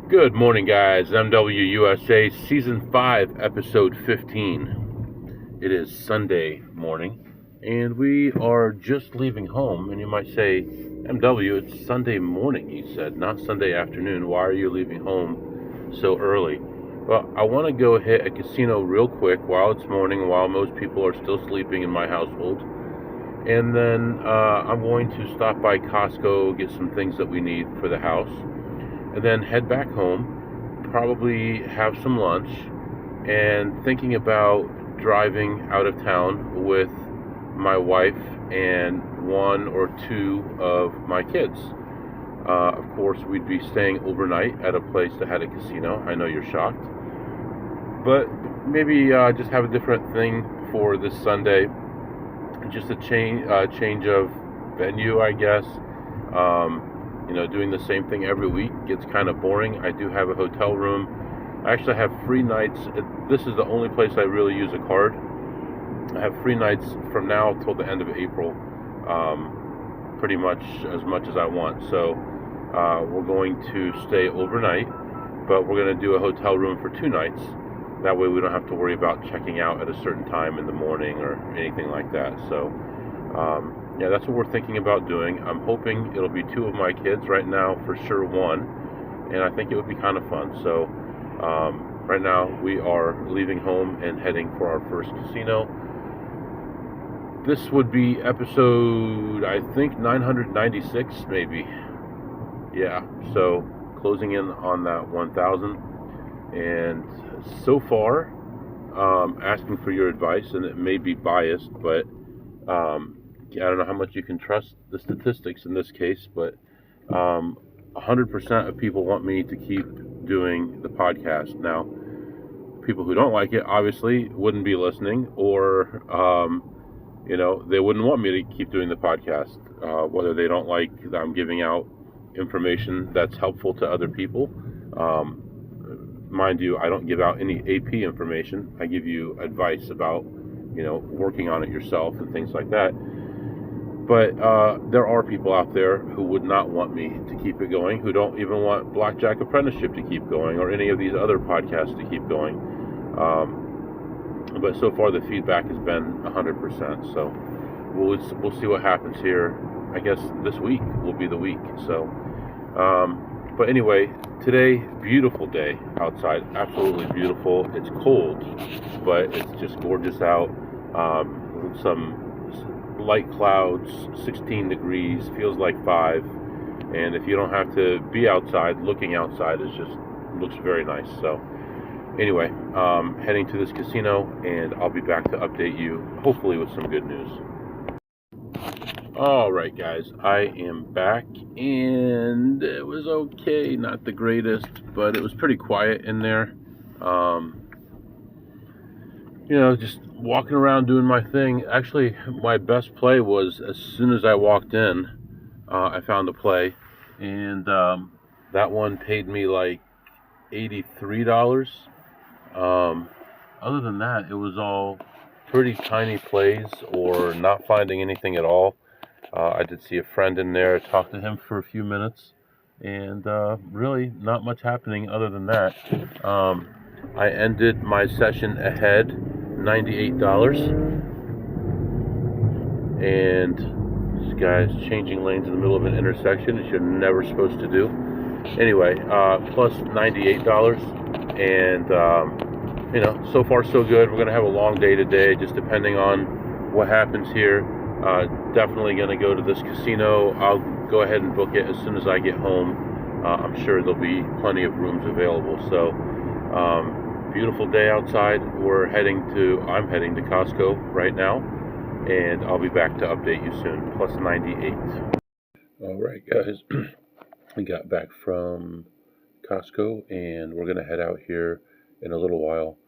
Good morning, guys. MWUSA Season 5, Episode 15. It is Sunday morning, and we are just leaving home. And you might say, MW, it's Sunday morning, he said, not Sunday afternoon. Why are you leaving home so early? Well, I want to go hit a casino real quick while it's morning, while most people are still sleeping in my household. And then I'm going to stop by Costco, get some things that we need for the house, and then head back home, probably have some lunch, and thinking about driving out of town with my wife and one or two of my kids. Of course, we'd be staying overnight at a place that had a casino. I know you're shocked. But maybe just have a different thing for this Sunday. Just a change of venue, I guess. Doing the same thing every week gets kind of boring. I do have a hotel room. I actually have free nights. This is the only place I really use a card. I have free nights from now till the end of April, pretty much as I want. So we're going to stay overnight, but we're going to do a hotel room for 2 nights. That way we don't have to worry about checking out at a certain time in the morning or anything like that. So yeah, that's what we're thinking about doing. I'm hoping it'll be 2 of my kids. Right now, for sure, 1. And I think it would be kind of fun. So right now we are leaving home and heading for our first casino. This would be episode, I think, 996, maybe. Yeah, so closing in on that 1,000. And so far, asking for your advice, and it may be biased, but I don't know how much you can trust the statistics in this case, but 100% of people want me to keep doing the podcast. Now, people who don't like it obviously wouldn't be listening, or they wouldn't want me to keep doing the podcast, whether they don't like that I'm giving out information that's helpful to other people. Mind you, I don't give out any AP information. I give you advice about, working on it yourself and things like that. But there are people out there who would not want me to keep it going, who don't even want Blackjack Apprenticeship to keep going or any of these other podcasts to keep going. But so far the feedback has been 100%. So we'll see what happens here. I guess this week will be the week. So, but anyway, today, beautiful day outside. Absolutely beautiful. It's cold, but it's just gorgeous out. Some light clouds, 16 degrees, feels like 5. And if you don't have to be outside, looking outside looks very nice. So anyway, heading to this casino, and I'll be back to update you, hopefully with some good news. All right, guys, I am back, and it was okay, not the greatest, but it was pretty quiet in there. Just walking around doing my thing. Actually, my best play was as soon as I walked in, I found a play, and that one paid me like $83. Other than that, it was all pretty tiny plays or not finding anything at all. I did see a friend in there, talked to him for a few minutes, and really not much happening other than that. I ended my session ahead, $98. And this guy's changing lanes in the middle of an intersection, which you're never supposed to do. Anyway, plus $98. And, so far so good. We're going to have a long day today, just depending on what happens here. Definitely going to go to this casino. I'll go ahead and book it as soon as I get home. I'm sure there'll be plenty of rooms available. So, beautiful day outside. I'm heading to Costco right now, and I'll be back to update you soon. Plus 98. All right, guys. We got back from Costco, and we're going to head out here in a little while.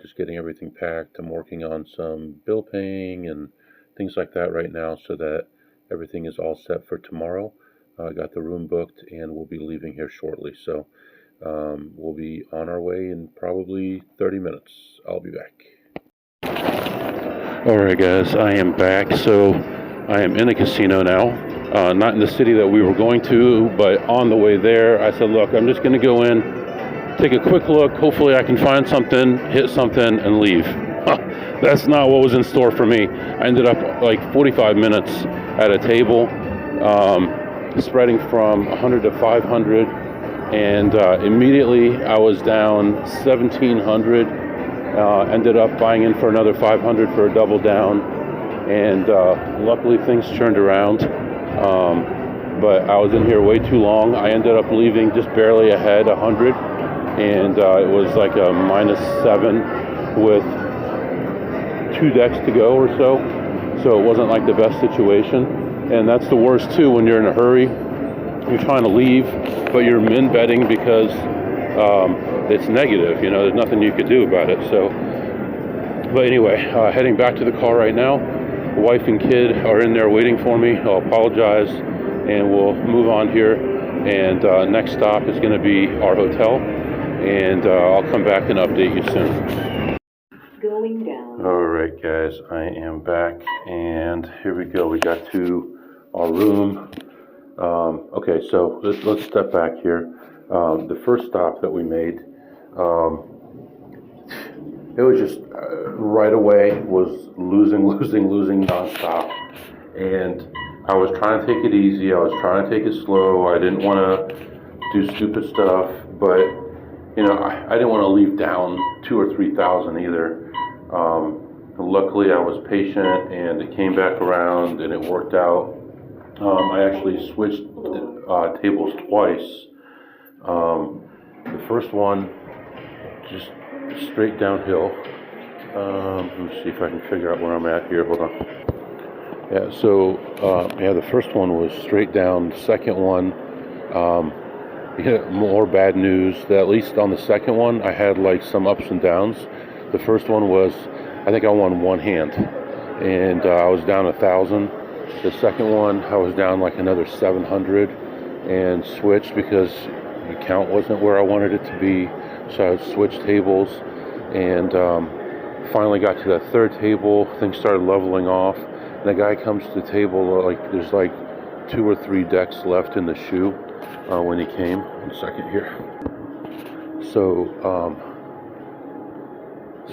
Just getting everything packed. I'm working on some bill paying and things like that right now, so that everything is all set for tomorrow. I got the room booked, and we'll be leaving here shortly. So we'll be on our way in probably 30 minutes. I'll be back. All right, guys, I am back. So I am in a casino now. not in the city that we were going to, but on the way there, I said, look, I'm just going to go in, take a quick look. Hopefully I can find something, hit something, and leave. That's not what was in store for me. I ended up like 45 minutes at a table, spreading from 100 to 500, and immediately I was down 1,700. Ended up buying in for another 500 for a double down, and luckily things turned around. But I was in here way too long. I ended up leaving just barely ahead, 100, and it was like a -7 with 2 decks to go or so. So it wasn't like the best situation, and that's the worst too when you're in a hurry. You're trying to leave, but you're min betting because it's negative. You know, there's nothing you could do about it. So, but anyway, heading back to the car right now. Wife and kid are in there waiting for me. I'll apologize, and we'll move on here. And next stop is going to be our hotel, and I'll come back and update you soon. Going down. All right, guys, I am back, and here we go. We got to our room. Okay, so let's step back here. The first stop that we made, it was just right away was losing nonstop, and I was trying to take it easy. I was trying to take it slow. I didn't want to do stupid stuff, but you know, I didn't want to leave down 2,000 or 3,000 either. Luckily, I was patient, and it came back around, and it worked out. I actually switched tables twice. The first one, just straight downhill. Let me see if I can figure out where I'm at here. Hold on. Yeah, so the first one was straight down. The second one, more bad news. At least on the second one, I had like some ups and downs. The first one was, I think I won one hand, and I was down 1,000. The second one, I was down like another 700, and switched because the count wasn't where I wanted it to be. So I switched tables, and finally got to that third table. Things started leveling off, and the guy comes to the table like there's like 2 or 3 decks left in the shoe when he came. 1 second here. So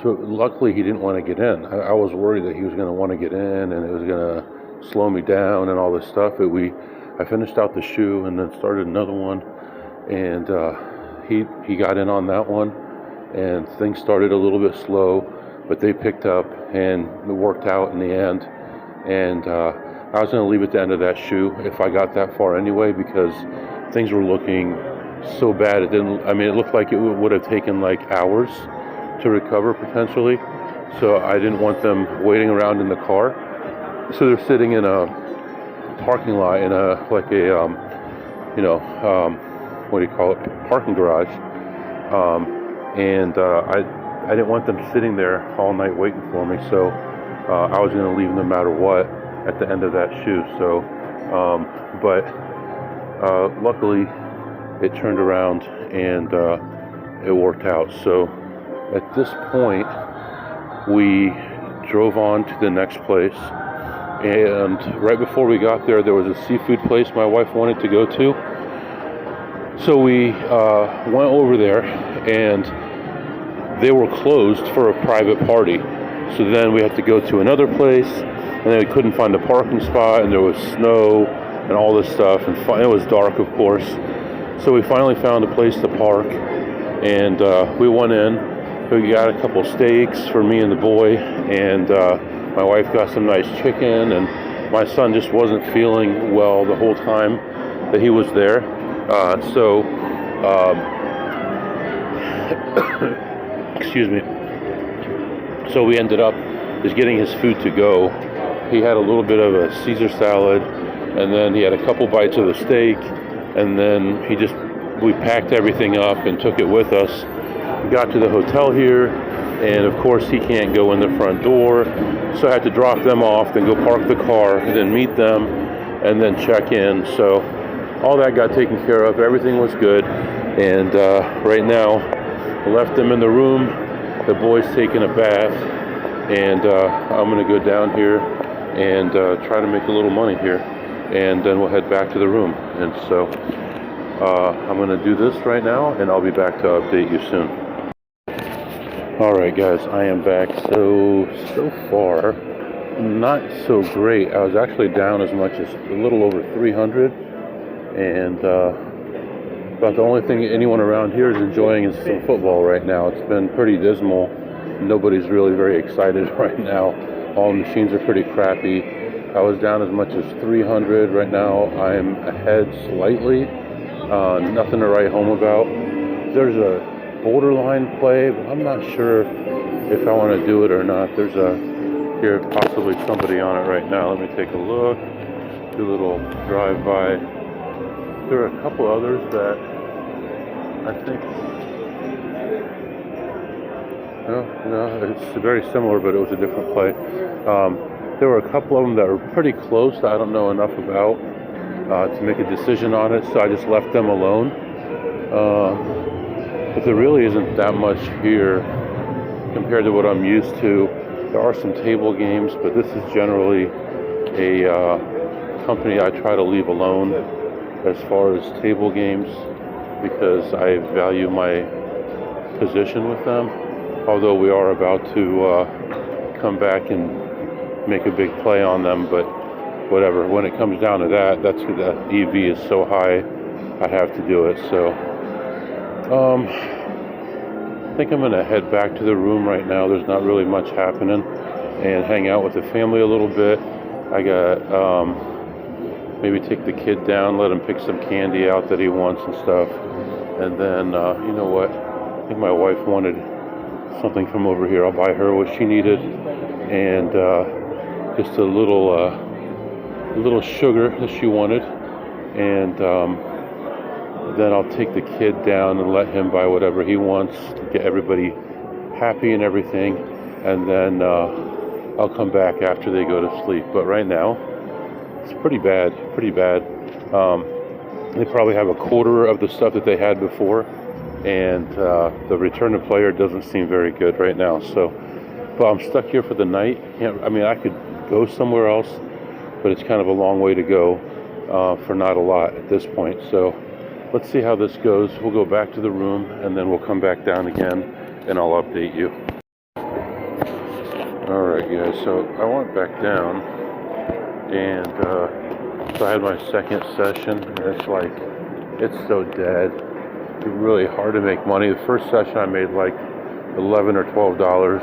luckily he didn't want to get in. I was worried that he was going to want to get in, and it was going to slow me down and all this stuff. I finished out the shoe and then started another one, and he got in on that one, and things started a little bit slow, but they picked up and it worked out in the end. And I was going to leave at the end of that shoe if I got that far anyway, because things were looking so bad. It looked like it would have taken like hours to recover potentially. So I didn't want them waiting around in the car. So they're sitting in a parking lot in what do you call it, parking garage. I didn't want them sitting there all night waiting for me. So I was going to leave no matter what at the end of that shoe. So, but luckily it turned around and it worked out. So at this point, we drove on to the next place, and right before we got there, there was a seafood place my wife wanted to go to. So we went over there, and they were closed for a private party. So then we had to go to another place, and then we couldn't find a parking spot, and there was snow and all this stuff, and it was dark, of course. So we finally found a place to park, and we went in. We got a couple steaks for me and the boy, and my wife got some nice chicken, and my son just wasn't feeling well the whole time that he was there. Excuse me. So we ended up just getting his food to go. He had a little bit of a Caesar salad, and then he had a couple bites of the steak, and then we packed everything up and took it with us. We got to the hotel here, and of course he can't go in the front door, so I had to drop them off, then go park the car, and then meet them, and then check in. So all that got taken care of. Everything was good, and right now I left them in the room. The boy's taking a bath, and I'm going to go down here and try to make a little money here. and then we'll head back to the room. And so I'm going to do this right now, and I'll be back to update you soon. Alright guys, I am back. So far, not so great. I was actually down as much as a little over 300, and about the only thing anyone around here is enjoying is some football right now. It's been pretty dismal. Nobody's really very excited right now. All the machines are pretty crappy. I was down as much as 300. Right now I'm ahead slightly. Nothing to write home about. There's a borderline play, but I'm not sure if I want to do it or not. There's here possibly somebody on it right now. Let me take a look. Do a little drive-by. There are a couple others that I think, no, it's very similar, but it was a different play. There were a couple of them that were pretty close that I don't know enough about to make a decision on it, so I just left them alone. But there really isn't that much here compared to what I'm used to. There are some table games, but this is generally a company I try to leave alone as far as table games, because I value my position with them. Although we are about to come back and make a big play on them, but whatever. When it comes down to that, the EV is so high, I have to do it. So I think I'm going to head back to the room right now. There's not really much happening, and hang out with the family a little bit. I got maybe take the kid down, let him pick some candy out that he wants and stuff. And then, you know what? I think my wife wanted something from over here. I'll buy her what she needed, and just a little sugar that she wanted. And then I'll take the kid down and let him buy whatever he wants to get everybody happy and everything. And then I'll come back after they go to sleep. But right now, it's pretty bad. They probably have a quarter of the stuff that they had before, and the return to player doesn't seem very good right now. So, but I'm stuck here for the night. I could go somewhere else, but it's kind of a long way to go for not a lot at this point. So let's see how this goes. We'll go back to the room, and then we'll come back down again, and I'll update you. Alright guys, so I went back down, and so I had my second session, and it's so dead. It's really hard to make money. The first session I made like $11 or $12.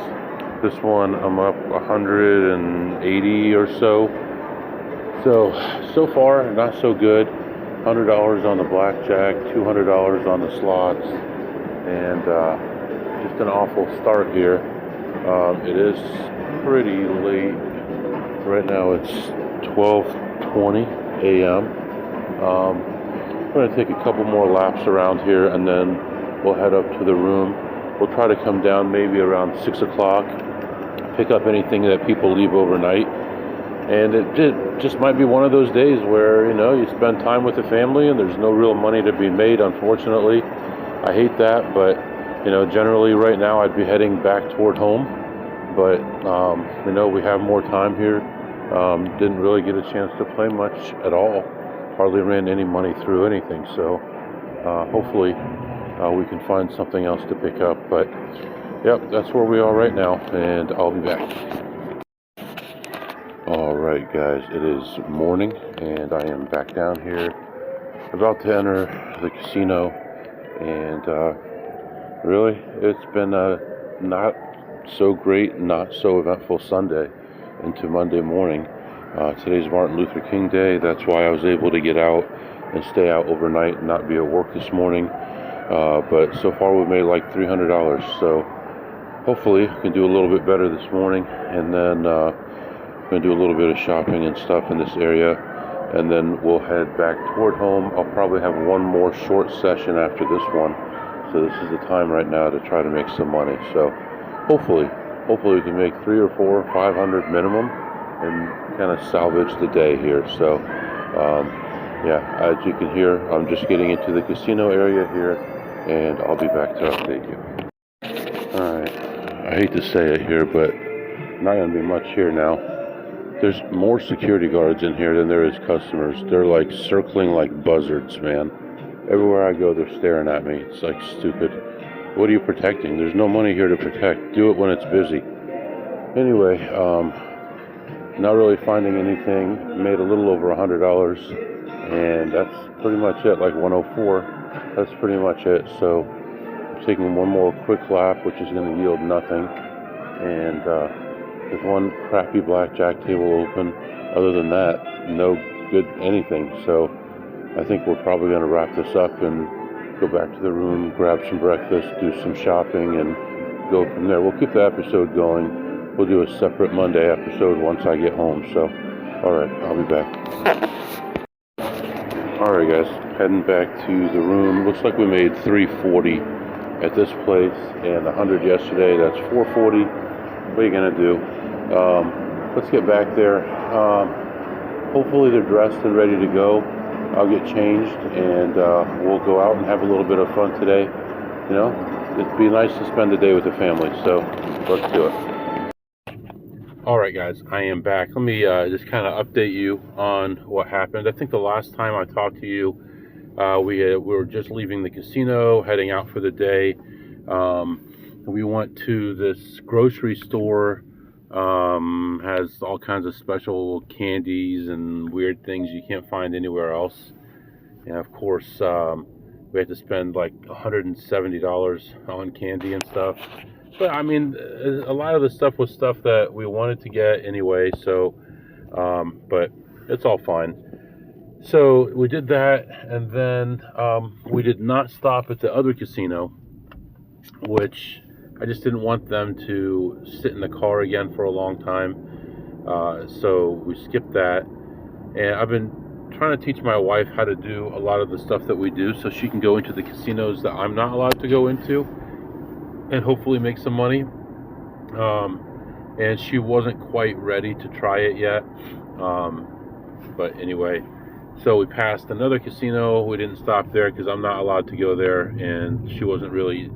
This one I'm up 180 or so. So far not so good. $100 on the blackjack, $200 on the slots, and just an awful start here. It is pretty late. Right now it's 12:20 a.m. I'm going to take a couple more laps around here, and then we'll head up to the room. We'll try to come down maybe around 6 o'clock, pick up anything that people leave overnight. And it just might be one of those days where, you spend time with the family and there's no real money to be made, unfortunately. I hate that, but, generally right now I'd be heading back toward home. But, we have more time here. Didn't really get a chance to play much at all. Hardly ran any money through anything. So, hopefully we can find something else to pick up. But, yep, that's where we are right now, and I'll be back. Alright guys, it is morning, and I am back down here, about to enter the casino, and really, it's been a not so great, not so eventful Sunday into Monday morning. Today's Martin Luther King Day. That's why I was able to get out and stay out overnight and not be at work this morning. But so far we've made like $300, so hopefully we can do a little bit better this morning, and then going to do a little bit of shopping and stuff in this area, and then we'll head back toward home. I'll probably have one more short session after this one, so this is the time right now to try to make some money. So hopefully we can make 300 or 400 or 500 minimum and kind of salvage the day here. So yeah, as you can hear, I'm just getting into the casino area here, and I'll be back to update you. Alright, I hate to say it here, but not going to be much here now. There's more security guards in here than there is customers. They're like circling like buzzards, man. Everywhere I go, they're staring at me. It's like stupid. What are you protecting? There's no money here to protect. Do it when it's busy. Anyway, not really finding anything. Made a little over $100, and that's pretty much it. Like 104. That's pretty much it. So I'm taking one more quick lap, which is going to yield nothing. And there's one crappy blackjack table open. Other than that, no good anything. So I think we're probably going to wrap this up and go back to the room, grab some breakfast, do some shopping, and go from there. We'll keep the episode going. We'll do a separate Monday episode once I get home. So, alright, I'll be back. Alright guys, heading back to the room. Looks like we made $340 at this place and $100 yesterday. That's $440. What are you going to do? Let's get back there. Hopefully they're dressed and ready to go. I'll get changed and we'll go out and have a little bit of fun today. You know, it'd be nice to spend the day with the family, so let's do it. Alright guys, I am back. Let me just kind of update you on what happened. I think the last time I talked to you, we were just leaving the casino, heading out for the day. We went to this grocery store, has all kinds of special candies and weird things you can't find anywhere else. And of course, we had to spend like $170 on candy and stuff. But I mean, a lot of the stuff was stuff that we wanted to get anyway, so, but it's all fine. So we did that, and then we did not stop at the other casino, which I just didn't want them to sit in the car again for a long time. So we skipped that. And I've been trying to teach my wife how to do a lot of the stuff that we do so she can go into the casinos that I'm not allowed to go into and hopefully make some money. And she wasn't quite ready to try it yet. But anyway, so we passed another casino. We didn't stop there because I'm not allowed to go there, and she wasn't really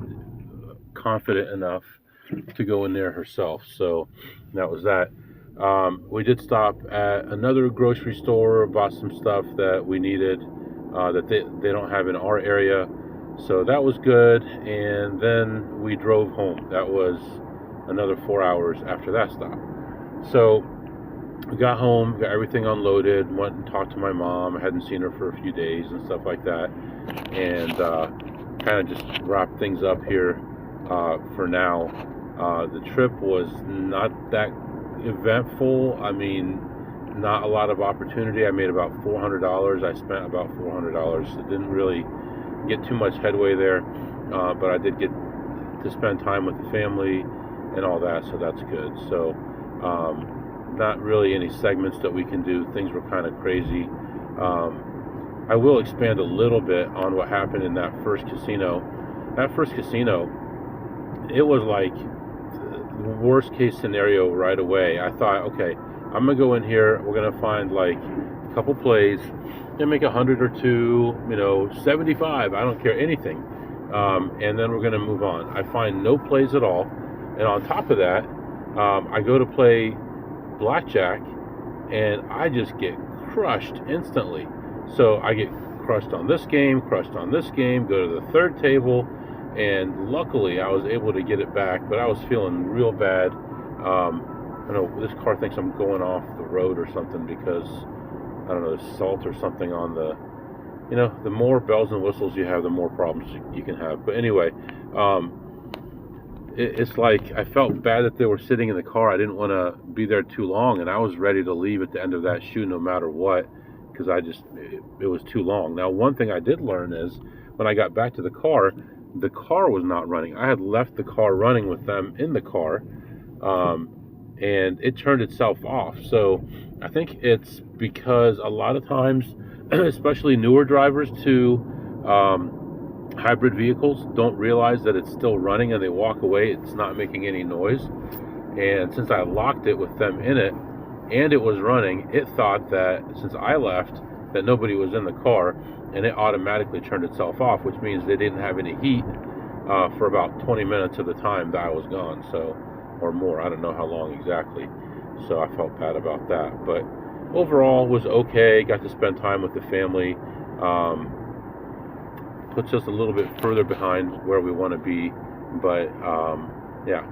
confident enough to go in there herself. So that was that. We did stop at another grocery store, bought some stuff that we needed that they don't have in our area. So that was good. And then we drove home. That was another 4 hours after that stop. So we got home, got everything unloaded, went and talked to my mom. I hadn't seen her for a few days and stuff like that. And kind of just wrapped things up here for now. The trip was not that eventful. I mean, not a lot of opportunity. I made about $400. I spent about $400. It didn't really get too much headway there, but I did get to spend time with the family and all that, so that's good. So not really any segments that we can do. Things were kind of crazy. I will expand a little bit on what happened in that first casino. That first casino, it was like the worst case scenario right away. I thought, okay, I'm gonna go in here, we're gonna find like a couple plays and make 100 or two, 75, I don't care, anything, and then we're gonna move on. I find no plays at all, and on top of that, I go to play blackjack and I just get crushed instantly. So I get crushed on this game, go to the third table, and luckily I was able to get it back, but I was feeling real bad. I know this car thinks I'm going off the road or something because, I don't know, there's salt or something on the, the more bells and whistles you have, the more problems you can have. But anyway, it's like I felt bad that they were sitting in the car. I didn't want to be there too long, and I was ready to leave at the end of that shoot no matter what, because it was too long. Now, one thing I did learn is when I got back to the car was not running. I had left the car running with them in the car, and it turned itself off. So I think it's because a lot of times, especially newer drivers to hybrid vehicles, don't realize that it's still running and they walk away. It's not making any noise. And since I locked it with them in it and it was running, it thought that since I left that nobody was in the car, and it automatically turned itself off, which means they didn't have any heat for about 20 minutes of the time that I was gone, so, or more. I don't know how long exactly. so I felt bad about that. But overall, was okay. Got to spend time with the family. Puts us a little bit further behind where we want to be, but yeah.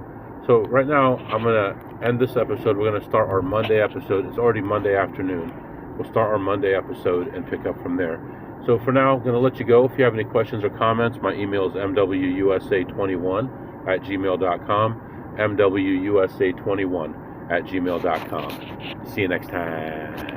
So right now, I'm gonna end this episode. We're gonna start our Monday episode. It's already Monday afternoon. We'll start our Monday episode and pick up from there. So for now, I'm going to let you go. If you have any questions or comments, my email is mwusa21@gmail.com, mwusa21@gmail.com. See you next time.